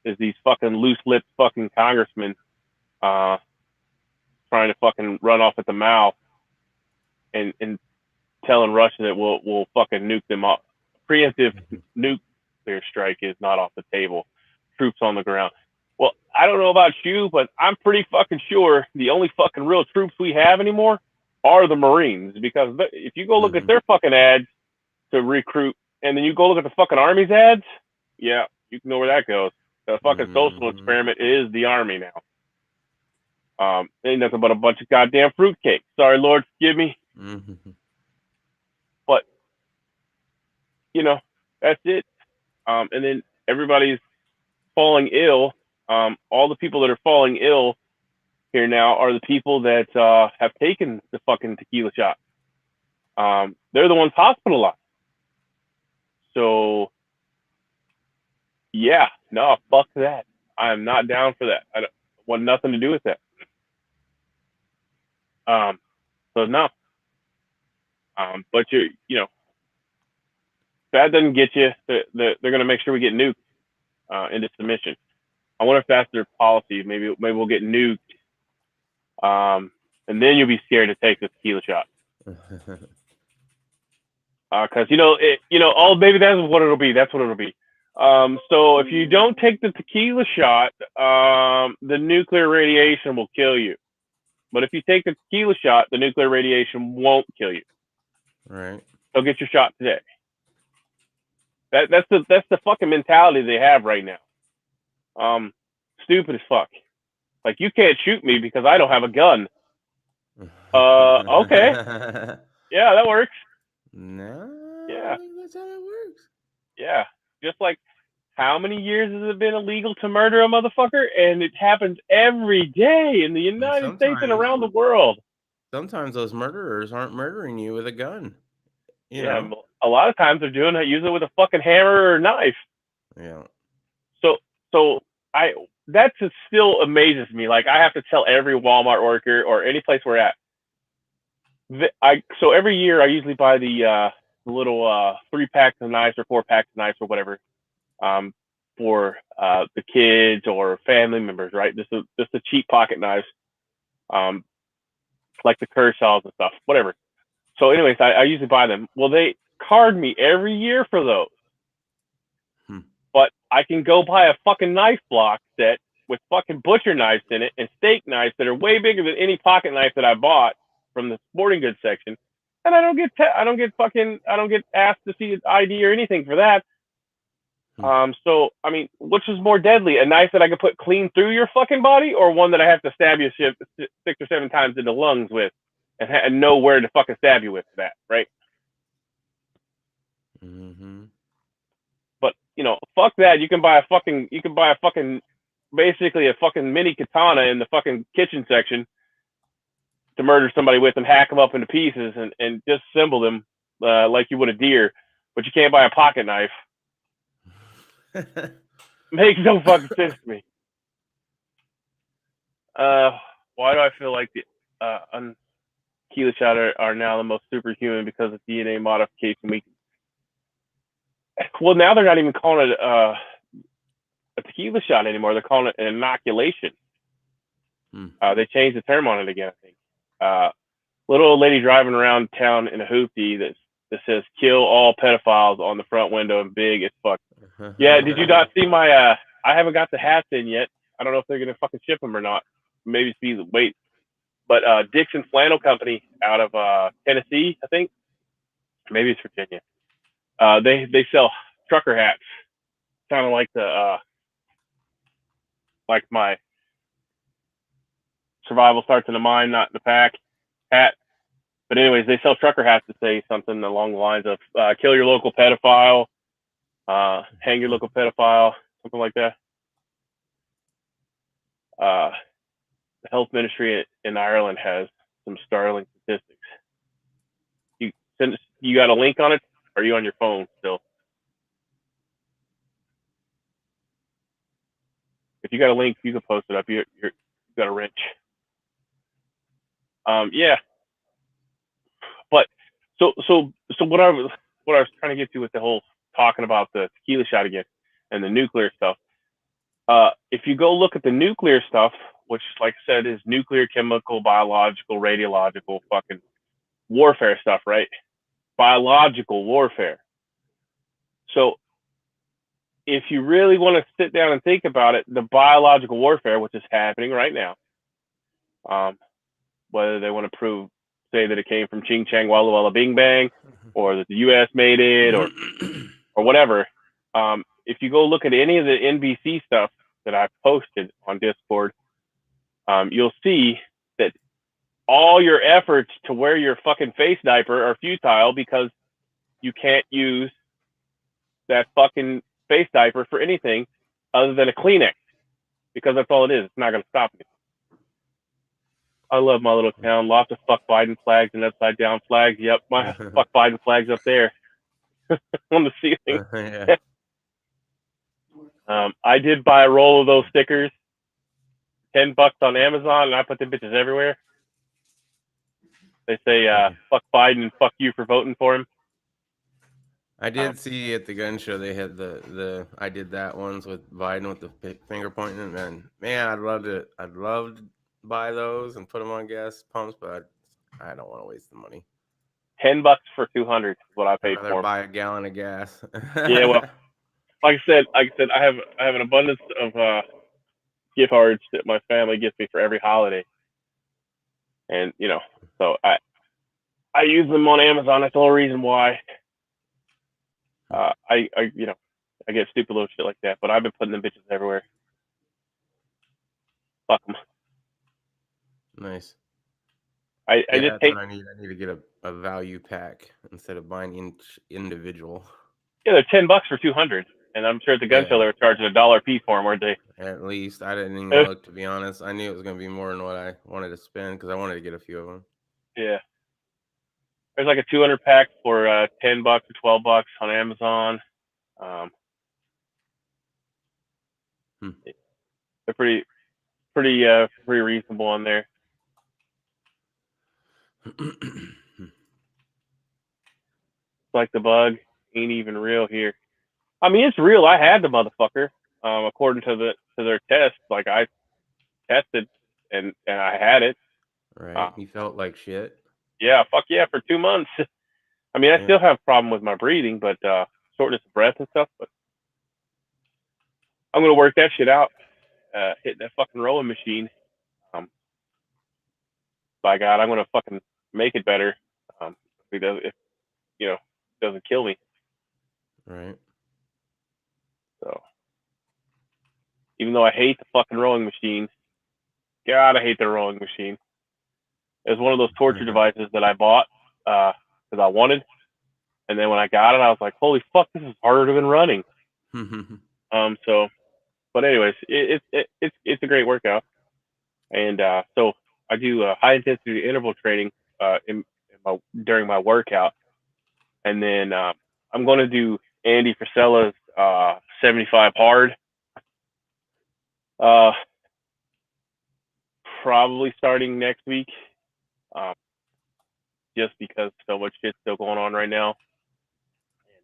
is these fucking loose-lipped fucking congressmen trying to fucking run off at the mouth and telling Russia that we'll fucking nuke them off. Preemptive nuclear strike is not off the table. Troops on the ground. Well, I don't know about you, but I'm pretty fucking sure the only fucking real troops we have anymore are the Marines, because if you go look at their fucking ads to recruit, and then you go look at the fucking Army's ads, yeah, you know where that goes. The fucking social experiment is the Army now. Ain't nothing but a bunch of goddamn fruitcake. Sorry, Lord, forgive me. But, that's it. And then everybody's falling ill. All the people that are falling ill here now are the people that have taken the fucking tequila shot. They're the ones hospitalized. So, yeah, no, fuck that. I'm not down for that. I want nothing to do with that. So no. But if that doesn't get you, they're going to make sure we get nuked into submission. I wonder if that's their policy. Maybe we'll get nuked, and then you'll be scared to take the tequila shot. Because maybe that's what it'll be. That's what it'll be. So if you don't take the tequila shot, the nuclear radiation will kill you. But if you take the tequila shot, the nuclear radiation won't kill you. Right. So get your shot today. That's the fucking mentality they have right now. Stupid as fuck. Like, you can't shoot me because I don't have a gun. Okay. Yeah, that works. No. Yeah. That's how it works. Yeah. Just like, how many years has it been illegal to murder a motherfucker? And it happens every day in the United States and around the world. Sometimes those murderers aren't murdering you with a gun. You know? A lot of times they're doing it usually with a fucking hammer or a knife. Yeah. So that just still amazes me. Like, I have to tell every Walmart worker or any place we're at. So every year I usually buy the little 3-packs of knives or 4-packs of knives or whatever, for the kids or family members, right? Just the cheap pocket knives, like the Kershaw's and stuff, whatever. So anyways, I usually buy them. Well, they card me every year for those. But I can go buy a fucking knife block set with fucking butcher knives in it and steak knives that are way bigger than any pocket knife that I bought from the sporting goods section, and I don't get asked to see an ID or anything for that. So I mean, which is more deadly, a knife that I could put clean through your fucking body, or one that I have to stab you 6 or 7 times in the lungs with, and know where to fucking stab you with that, right? But fuck that. You can buy a fucking basically a fucking mini katana in the fucking kitchen section to murder somebody with them, hack them up into pieces, and disassemble them like you would a deer. But you can't buy a pocket knife. Makes no fucking sense to me. Why do I feel like the tequila shot are now the most superhuman because of DNA modification? Well, now they're not even calling it a tequila shot anymore. They're calling it an inoculation. They changed the term on it again, I think. Little old lady driving around town in a hoopty that says "kill all pedophiles" on the front window in big as fuck. Yeah, did you not see my? I haven't got the hats in yet. I don't know if they're gonna fucking ship them or not. Maybe it's be the wait. But Dixon Flannel Company out of Tennessee, I think. Maybe it's Virginia. They sell trucker hats, kind of like the like my survival starts in the mind, not in the pack hat. But anyways, they sell trucker hats that say something along the lines of kill your local pedophile, hang your local pedophile, something like that. The health ministry in Ireland has some startling statistics. You got a link on it? Or are you on your phone still? If you got a link, you can post it up. You've got a wrench. Yeah. But so what I was trying to get to with the whole talking about the tequila shot again and the nuclear stuff. If you go look at the nuclear stuff, which, like I said, is nuclear, chemical, biological, radiological, fucking warfare stuff, right? Biological warfare. So if you really want to sit down and think about it, the biological warfare, which is happening right now, whether they want to say that it came from Ching Chang Walla Walla Bing Bang, or that the U.S. made it, or whatever. If you go look at any of the NBC stuff that I've posted on Discord, you'll see that all your efforts to wear your fucking face diaper are futile because you can't use that fucking face diaper for anything other than a Kleenex, because that's all it is. It's not going to stop me. I love my little town. Lots of fuck Biden flags and upside down flags. Yep, my fuck Biden flags up there on the ceiling. Yeah. I did buy a roll of those stickers, $10 on Amazon, and I put the bitches everywhere. They say fuck Biden and fuck you for voting for him. I did see at the gun show they had the I did that ones with Biden with the finger pointing, and man, I'd love to buy those and put them on gas pumps, but I don't want to waste the money. $10 for 200 is what I paid I'd rather for. buy a gallon of gas. Yeah, well, like I said, I have an abundance of gift cards that my family gives me for every holiday, and so I use them on Amazon. That's the whole reason why. I get stupid little shit like that, but I've been putting them bitches everywhere. Fuck them. Nice. I just that's hate. what I need. I need to get a value pack instead of buying each individual. Yeah, they're $10 for 200, and I'm sure at the gun show they were charging $1 a piece for them, weren't they? At least I didn't even look, to be honest. I knew it was going to be more than what I wanted to spend because I wanted to get a few of them. Yeah. There's like a 200 pack for $10 or $12 on Amazon. They're pretty reasonable on there. Like the bug ain't even real here. I mean, it's real. I had the motherfucker. According to their test, like I tested and I had it. Right. You felt like shit. Yeah, fuck yeah, for 2 months. I mean, I still have a problem with my breathing, but shortness of breath and stuff. But I'm gonna work that shit out. Hitting that fucking rolling machine. By God, I'm gonna fucking make it better. If it doesn't kill me. Right. So, even though I hate the fucking rowing machine, God, I hate the rowing machine. It was one of those torture devices that I bought because I wanted, and then when I got it, I was like, "Holy fuck, this is harder than running." So, but anyways, it's a great workout, and so I do high intensity interval training during my workout, and then I'm going to do Andy Frisella's 75 hard. Probably starting next week, just because so much shit's still going on right now.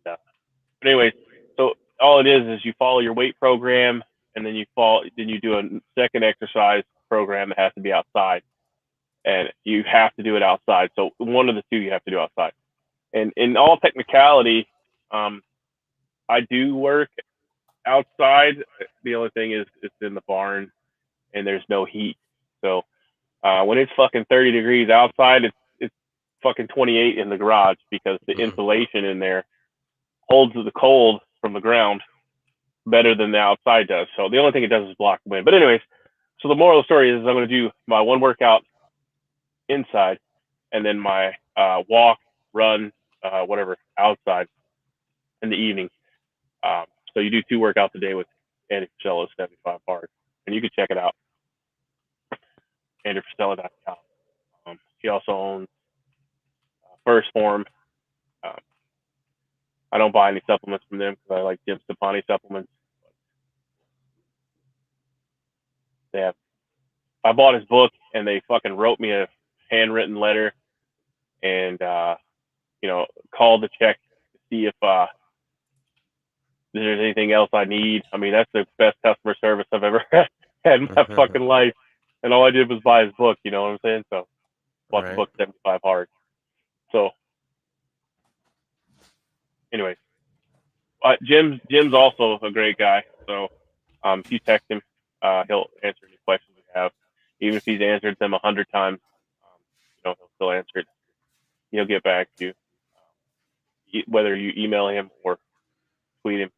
And but anyways, so all it is you follow your weight program, and then you do a second exercise program that has to be outside, and you have to do it outside. So one of the two you have to do outside. And in all technicality, I do work outside. The only thing is it's in the barn and there's no heat. So when it's fucking 30 degrees outside, it's fucking 28 in the garage because the insulation in there holds the cold from the ground. better than the outside does. So the only thing it does is block wind. But anyways, so the moral of the story is I'm going to do my one workout inside, and then my walk, run, whatever outside in the evening. So you do 2 workouts a day with Andy Frisella, 75 hard, and you can check it out, AndyFrisella.com. He also owns First Form. I don't buy any supplements from them because I like Jim Stoppani supplements. They have. I bought his book, and they fucking wrote me a handwritten letter, and called to check to see if there's anything else I need. I mean, that's the best customer service I've ever had in my fucking life. And all I did was buy his book. You know what I'm saying? So bought the book 75 hard. So, anyways, Jim's also a great guy. So if you text him, he'll answer any questions you have. Even if he's answered them 100 times, he'll still answer it. He'll get back to you, whether you email him or tweet him.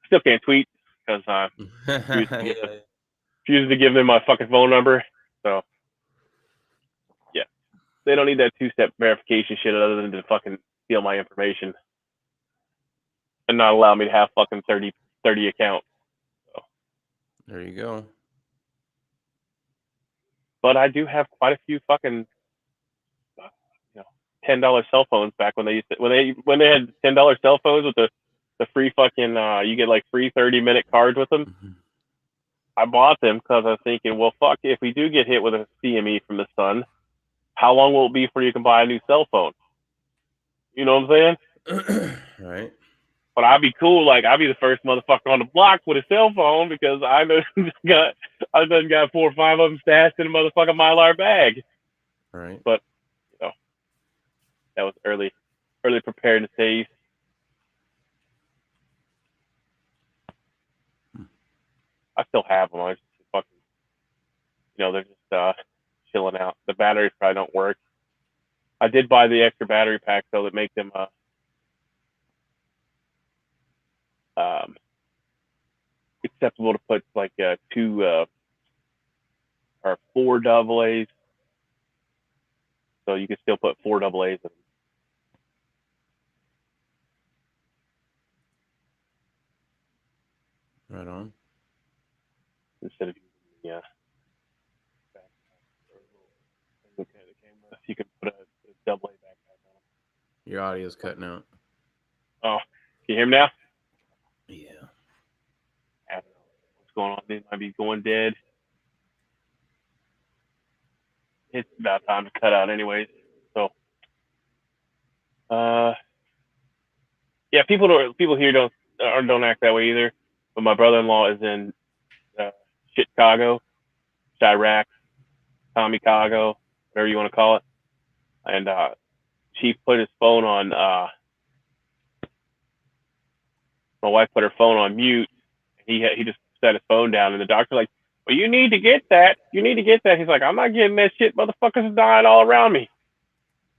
Still can't tweet because I refuse to give them my fucking phone number. So, yeah. They don't need that 2-step verification shit other than to fucking steal my information and not allow me to have fucking 30 accounts. So. There you go. But I do have quite a few fucking $10 cell phones back when they used to, when they had $10 cell phones with the free fucking you get like free 30-minute cards with them. Mm-hmm. I bought them because I was thinking, well, fuck, if we do get hit with a CME from the sun, how long will it be before you can buy a new cell phone? You know what I'm saying? Right. But I'd be cool, like I'd be the first motherfucker on the block with a cell phone because I know I done got 4 or 5 of them stashed in a motherfucking Mylar bag. Right. But that was early prepared to save. I still have them. I just fucking, they're just chilling out. The batteries probably don't work. I did buy the extra battery pack though that make them acceptable to put like 2 or 4 AA's. So you can still put 4 AA's in them. Right on. Instead of using you can put a AA backpack on them. Your audio's cutting out. Oh, can you hear me now? Yeah. I don't know what's going on. They might be going dead. It's about time to cut out anyways. So, yeah, people here don't act that way either. But my brother-in-law is in Chicago, Chirac, Tommy Chicago, whatever you want to call it. And she put his phone on. My wife put her phone on mute. He just set his phone down, and the doctor's like, "Well, you need to get that. You need to get that." He's like, "I'm not getting that shit. Motherfuckers are dying all around me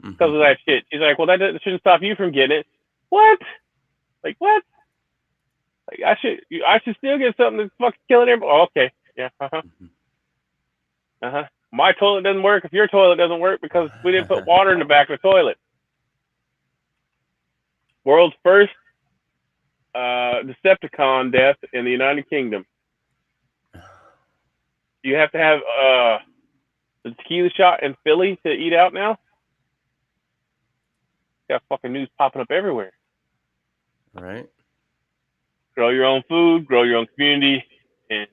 because of that shit." She's like, "Well, that shouldn't stop you from getting it." What? Like what? Like I should still get something that's fucking killing everybody. Oh, okay. Yeah. My toilet doesn't work if your toilet doesn't work because we didn't put water in the back of the toilet. World's first Decepticon death in the United Kingdom. You have to have the tequila shot in Philly to eat out now. Got fucking news popping up everywhere. All right. Grow your own food, grow your own community, and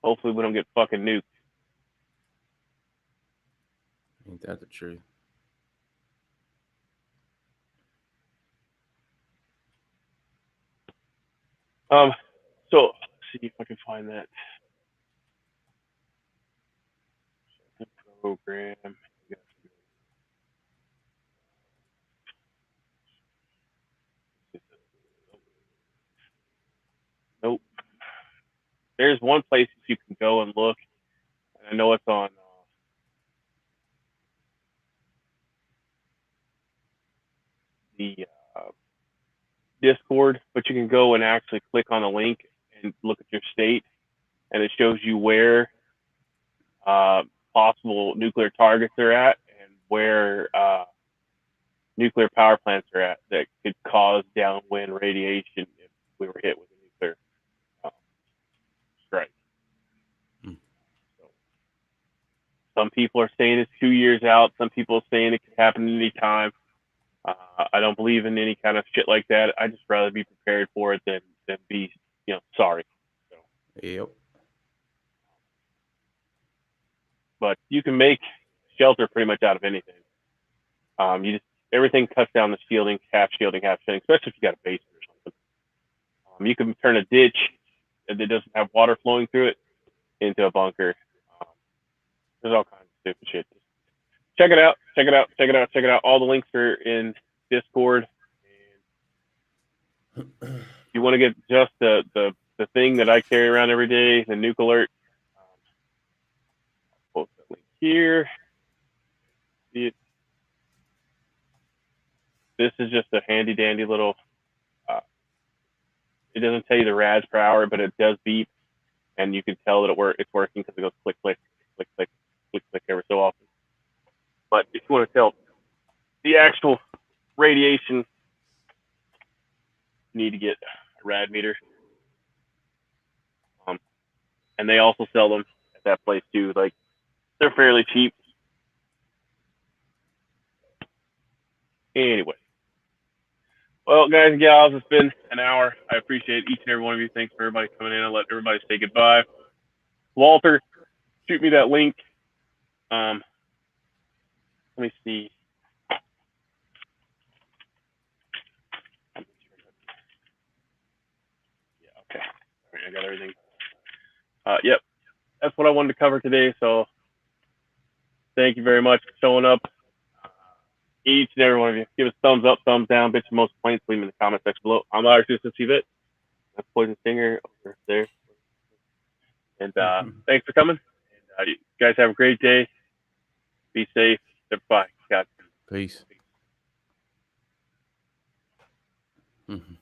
hopefully we don't get fucking nuked. Ain't that the truth? So let's see if I can find that program. Nope. There's one place that you can go and look. I know it's on the Discord, but you can go and actually click on a link and look at your state, and it shows you where possible nuclear targets are at and where nuclear power plants are at that could cause downwind radiation if we were hit with a nuclear strike. So some people are saying it's 2 years out. Some people are saying it could happen any time. I don't believe in any kind of shit like that. I just rather be prepared for it than be, sorry. So, Yep. but you can make shelter pretty much out of anything. Everything cuts down the shielding, half shielding, especially if you got a basement or something. You can turn a ditch that doesn't have water flowing through it into a bunker. There's all kinds of stupid shit. Check it out. Check it out. Check it out. Check it out. All the links are in Discord. And if you want to get just the thing that I carry around every day, the Nuke Alert, I'll post that link here. See it. This is just a handy dandy little. It doesn't tell you the rads per hour, but it does beep, and you can tell that it's working because it goes click, click, click, click, click, click every so often. But if you want to tell the actual radiation, you need to get a rad meter. And they also sell them at that place too. Like, they're fairly cheap. Anyway. Well, guys and gals, it's been an hour. I appreciate each and every one of you. Thanks for everybody coming in. I'll let everybody say goodbye. Walter, shoot me that link. Let me see. Yeah, okay. All right, I got everything. Yep, that's what I wanted to cover today. So thank you very much for showing up. Each and every one of you. Give us thumbs up, thumbs down, bitch, most complaints, leave them in the comment section below. I'm USMC Vet. That's Poison Stinger over there. And thanks for coming. And, you guys have a great day. Be safe. Bye. God. Peace. Mm-hmm.